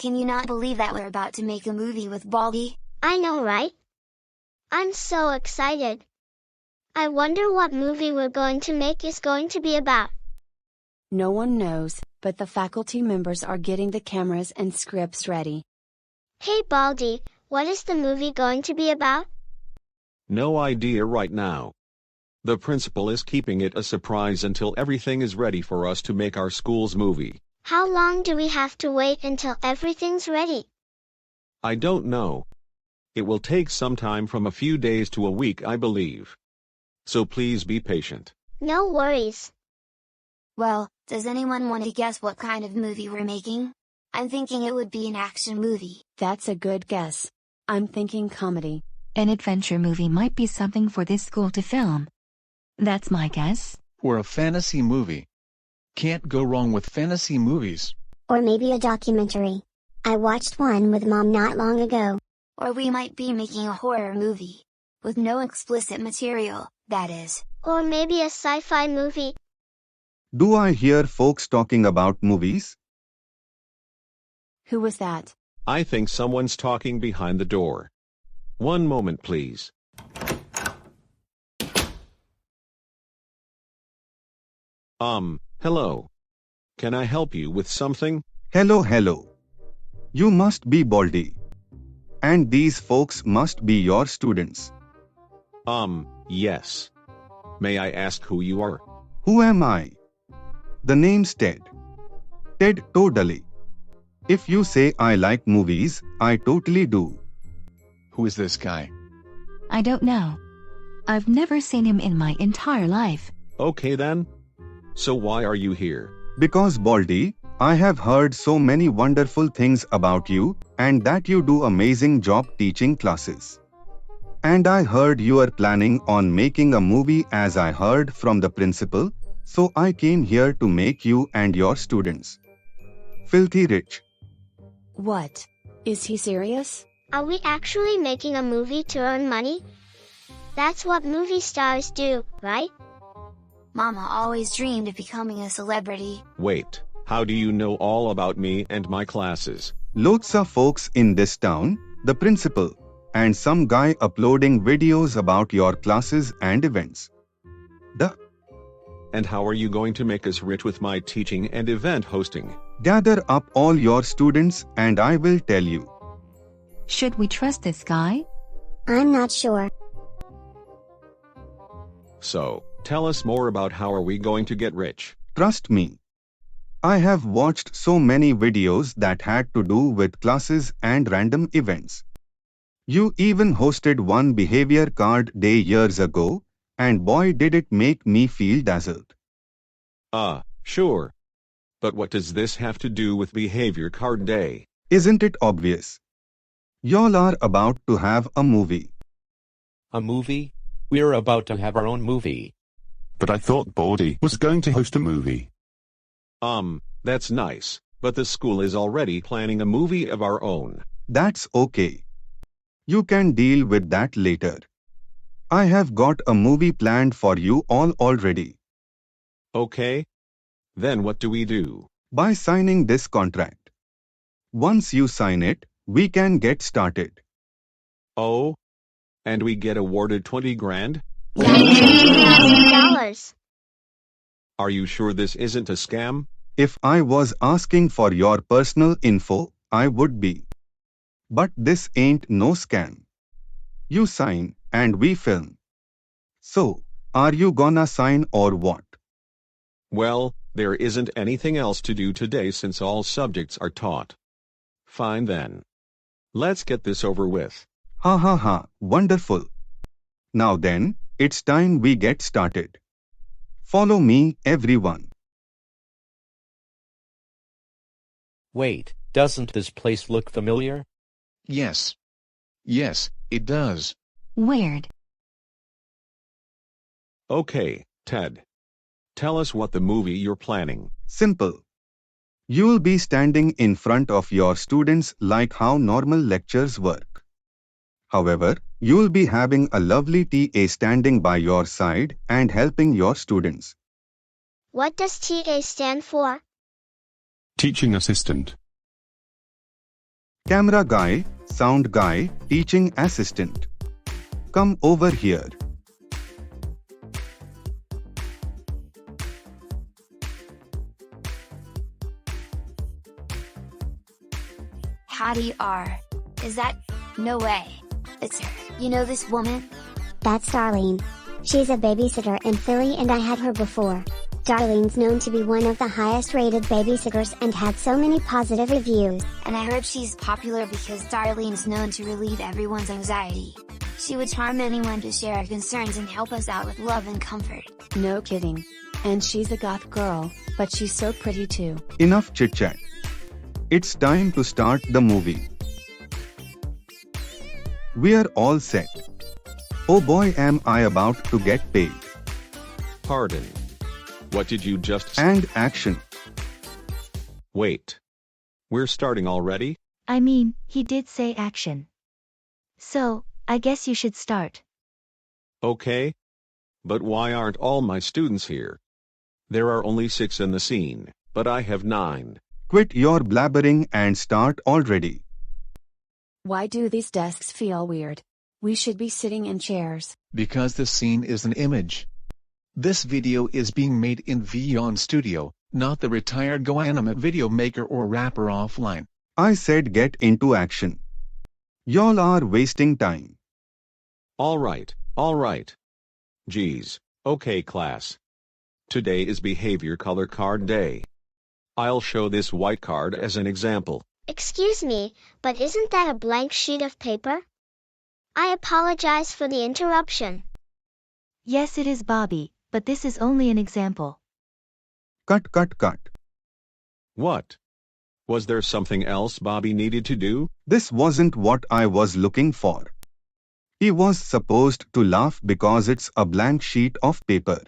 Can you not believe that we're about to make a movie with Baldi? I know, right? I'm so excited. I wonder what movie we're going to make is going to be about. No one knows, but the faculty members are getting the cameras and scripts ready. Hey Baldi, what is the movie going to be about? No idea right now. The principal is keeping it a surprise until everything is ready for us to make our school's movie. How long do we have to wait until everything's ready? I don't know. It will take some time, from a few days to a week, I believe. So please be patient. No worries. Well, does anyone want to guess what kind of movie we're making? I'm thinking it would be an action movie. That's a good guess. I'm thinking comedy. An adventure movie might be something for this school to film. That's my guess. Or a fantasy movie. Can't go wrong with fantasy movies. Or maybe a documentary. I watched one with Mom not long ago. Or we might be making a horror movie. With no explicit material, that is. Or maybe a sci-fi movie. Do I hear folks talking about movies? Who was that? I think someone's talking behind the door. One moment, please. Hello. Can I help you with something? Hello. You must be Baldi. And these folks must be your students. Yes. May I ask who you are? Who am I? The name's Ted. Ted totally. If you say I like movies, I totally do. Who is this guy? I don't know. I've never seen him in my entire life. Okay then. So why are you here? Because Baldi, I have heard so many wonderful things about you, and that you do amazing job teaching classes. And I heard you are planning on making a movie, as I heard from the principal, so I came here to make you and your students filthy rich. What? Is he serious? Are we actually making a movie to earn money? That's what movie stars do, right? Mama always dreamed of becoming a celebrity. Wait, how do you know all about me and my classes? Lots of folks in this town, the principal, and some guy uploading videos about your classes and events. And how are you going to make us rich with my teaching and event hosting? Gather up all your students and I will tell you. Should we trust this guy? I'm not sure. So, tell us more about how are we going to get rich? Trust me. I have watched so many videos that had to do with classes and random events. You even hosted one behavior card day years ago, and boy did it make me feel dazzled. Sure. But what does this have to do with behavior card day? Isn't it obvious? Y'all are about to have a movie. A movie? We're about to have our own movie. But I thought Baldi was going to host a movie. That's nice, but the school is already planning a movie of our own. That's okay. You can deal with that later. I have got a movie planned for you all already. Okay. Then what do we do? By signing this contract. Once you sign it, we can get started. Oh? And we get awarded 20 grand? $20,000. Are you sure this isn't a scam? If I was asking for your personal info, I would be. But this ain't no scam. You sign, and we film. So, are you gonna sign or what? Well, there isn't anything else to do today since all subjects are taught. Fine then. Let's get this over with. Ha, wonderful. Now then, it's time we get started. Follow me, everyone. Wait, doesn't this place look familiar? Yes, it does. Weird. Okay, Ted. Tell us what the movie you're planning. Simple. You'll be standing in front of your students like how normal lectures work. However, you'll be having a lovely TA standing by your side and helping your students. What does TA stand for? Teaching assistant. Camera guy, sound guy, teaching assistant. Come over here. Howdy R. Is that? No way. It's her. You know this woman? That's Darlene. She's a babysitter in Philly and I had her before. Darlene's known to be one of the highest rated babysitters and had so many positive reviews. And I heard she's popular because Darlene's known to relieve everyone's anxiety. She would charm anyone to share her concerns and help us out with love and comfort. No kidding. And she's a goth girl, but she's so pretty too. Enough chit chat. It's time to start the movie. We're all set. Oh boy, am I about to get paid. Pardon. What did you just say? And action. Wait. We're starting already? I mean, he did say action. So, I guess you should start. Okay. But why aren't all my students here? There are only 6 in the scene, but I have 9. Quit your blabbering and start already. Why do these desks feel weird? We should be sitting in chairs. Because this scene is an image. This video is being made in Vion Studio, not the retired GoAnimate video maker or rapper offline. I said get into action. Y'all are wasting time. All right. Geez. Okay, class. Today is Behavior Color Card Day. I'll show this white card as an example. Excuse me, but isn't that a blank sheet of paper? I apologize for the interruption. Yes, it is Bobby, but this is only an example. Cut. What? Was there something else Bobby needed to do? This wasn't what I was looking for. He was supposed to laugh because it's a blank sheet of paper.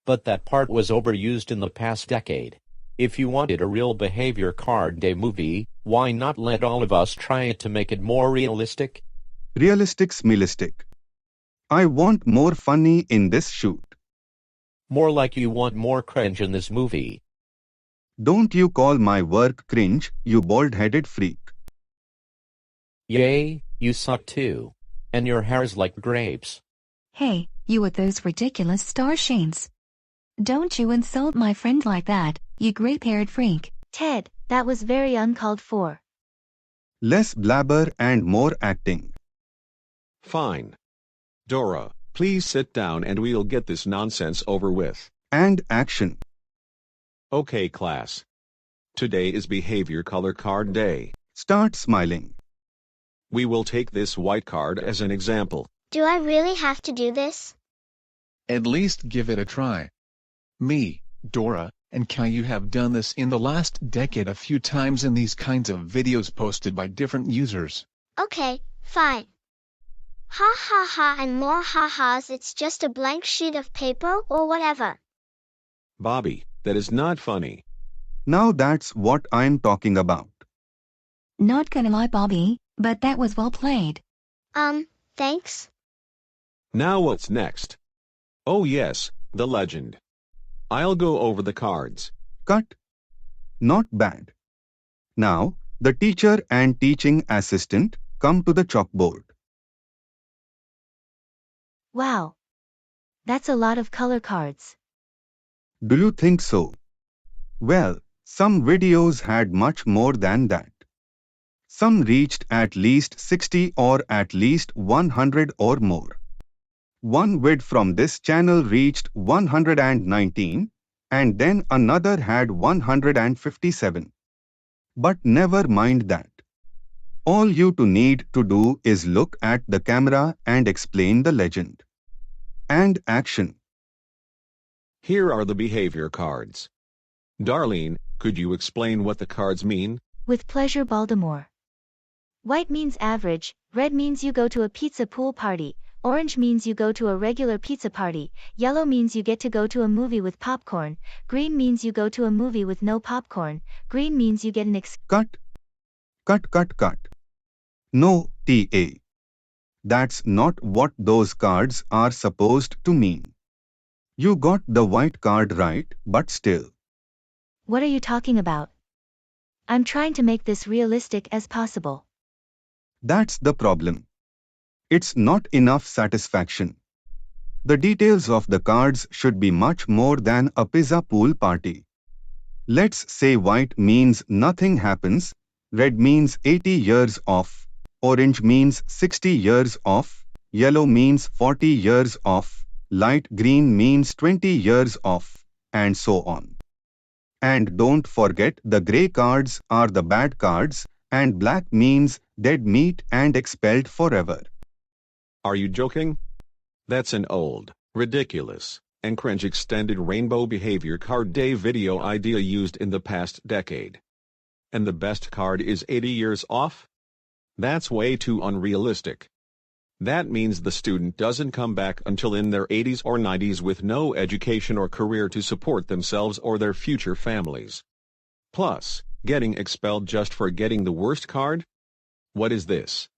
But that part was overused in the past decade. If you wanted a real Behavior Card Day movie, why not let all of us try it to make it more realistic? Realistic smilistic. I want more funny in this shoot. More like you want more cringe in this movie. Don't you call my work cringe, you bald-headed freak. Yay, you suck too. And your hair's like grapes. Hey, you with those ridiculous star shades. Don't you insult my friend like that, you grape-haired freak. Ted, that was very uncalled for. Less blabber and more acting. Fine. Dora, please sit down and we'll get this nonsense over with. And action. Okay, class. Today is Behavior Color Card Day. Start smiling. We will take this white card as an example. Do I really have to do this? At least give it a try. Me, Dora, and Caillou have done this in the last decade a few times in these kinds of videos posted by different users. Okay, fine. Ha ha ha and more ha-has, it's just a blank sheet of paper or whatever. Bobby, that is not funny. Now that's what I'm talking about. Not gonna lie, Bobby, but that was well played. Thanks. Now what's next? Oh yes, the legend. I'll go over the cards. Cut. Not bad. Now, the teacher and teaching assistant come to the chalkboard. Wow. That's a lot of color cards. Do you think so? Well, some videos had much more than that. Some reached at least 60 or at least 100 or more. One vid from this channel reached 119, and then another had 157. But never mind that. All you need to do is look at the camera and explain the legend. And action. Here are the behavior cards. Darlene, could you explain what the cards mean? With pleasure, Baltimore. White means average, red means you go to a pizza pool party, orange means you go to a regular pizza party, yellow means you get to go to a movie with popcorn, green means you go to a movie with no popcorn, green means you get an Cut. No, TA. That's not what those cards are supposed to mean. You got the white card right, but still. What are you talking about? I'm trying to make this realistic as possible. That's the problem. It's not enough satisfaction. The details of the cards should be much more than a pizza pool party. Let's say white means nothing happens, red means 80 years off, orange means 60 years off, yellow means 40 years off, light green means 20 years off, and so on. And don't forget the grey cards are the bad cards, and black means dead meat and expelled forever. Are you joking? That's an old, ridiculous, and cringe extended rainbow behavior card day video idea used in the past decade. And the best card is 80 years off? That's way too unrealistic. That means the student doesn't come back until in their 80s or 90s with no education or career to support themselves or their future families. Plus, getting expelled just for getting the worst card? What is this?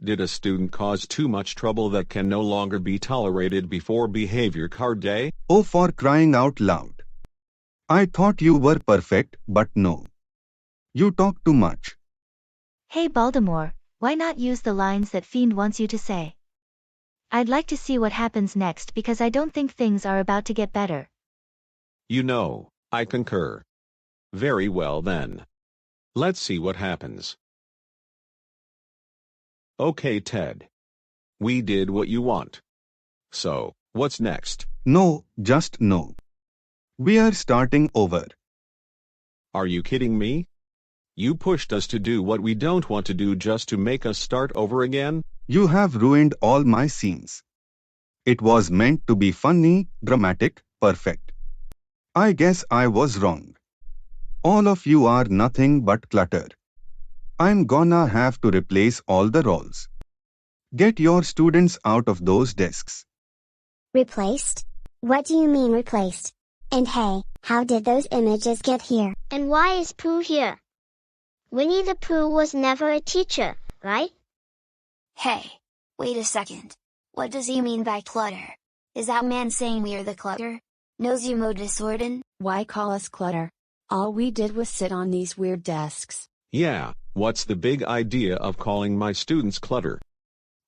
Did a student cause too much trouble that can no longer be tolerated before behavior card day? Oh, for crying out loud. I thought you were perfect, but no. You talk too much. Hey Baltimore, why not use the lines that Fiend wants you to say? I'd like to see what happens next because I don't think things are about to get better. You know, I concur. Very well then. Let's see what happens. Okay, Ted. We did what you want. So, what's next? No, just no. We are starting over. Are you kidding me? You pushed us to do what we don't want to do just to make us start over again? You have ruined all my scenes. It was meant to be funny, dramatic, perfect. I guess I was wrong. All of you are nothing but clutter. I'm gonna have to replace all the roles. Get your students out of those desks. Replaced? What do you mean replaced? And hey, how did those images get here? And why is Pooh here? Winnie the Pooh was never a teacher, right? Hey, wait a second. What does he mean by clutter? Is that man saying we are the clutter? Nosy Mo Disorden? Why call us clutter? All we did was sit on these weird desks. Yeah, what's the big idea of calling my students clutter?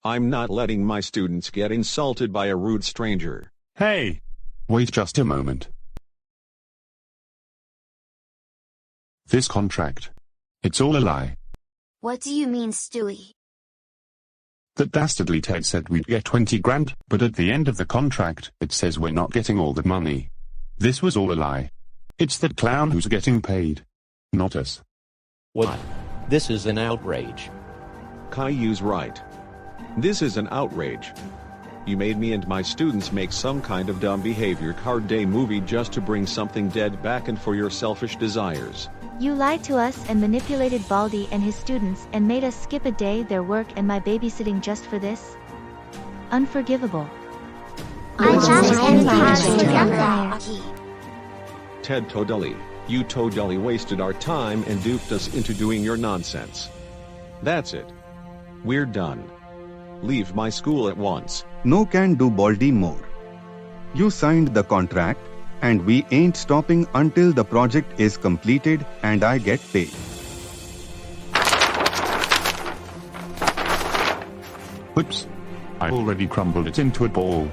I'm not letting my students get insulted by a rude stranger. Hey! Wait just a moment. This contract. It's all a lie. What do you mean, Stewie? That dastardly Ted said we'd get 20 grand, but at the end of the contract, it says we're not getting all the money. This was all a lie. It's that clown who's getting paid. Not us. What? This is an outrage. Caillou's right. This is an outrage. You made me and my students make some kind of dumb behavior card day movie just to bring something dead back and for your selfish desires. You lied to us and manipulated Baldi and his students and made us skip a day their work and my babysitting just for this? Unforgivable. Ted totally, you totally wasted our time and duped us into doing your nonsense. That's it. We're done. Leave my school at once. No can do Baldi more. You signed the contract, and we ain't stopping until the project is completed and I get paid. Whoops. I already crumbled it into a ball.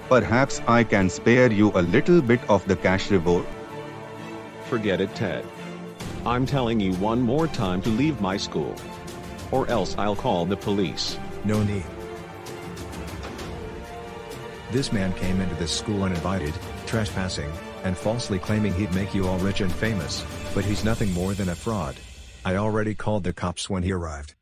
Perhaps I can spare you a little bit of the cash reward. Forget it, Ted. I'm telling you one more time to leave my school. Or else I'll call the police. No need. This man came into this school uninvited, trespassing, and falsely claiming he'd make you all rich and famous, but he's nothing more than a fraud. I already called the cops when he arrived.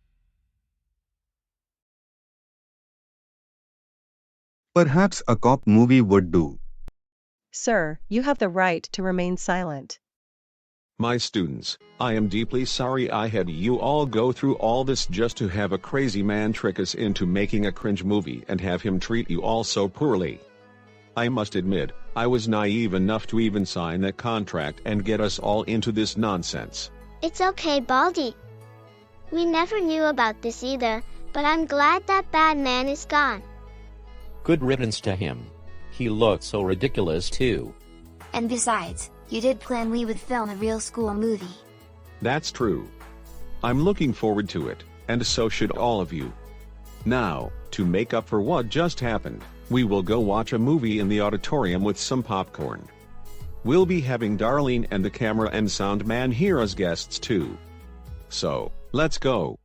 Perhaps a cop movie would do. Sir, you have the right to remain silent. My students, I am deeply sorry I had you all go through all this just to have a crazy man trick us into making a cringe movie and have him treat you all so poorly. I must admit, I was naive enough to even sign that contract and get us all into this nonsense. It's okay, Baldi. We never knew about this either, but I'm glad that bad man is gone. Good riddance to him. He looked so ridiculous too. And besides, you did plan we would film a real school movie. That's true. I'm looking forward to it, and so should all of you. Now, to make up for what just happened, we will go watch a movie in the auditorium with some popcorn. We'll be having Darlene and the camera and sound man here as guests too. So, let's go.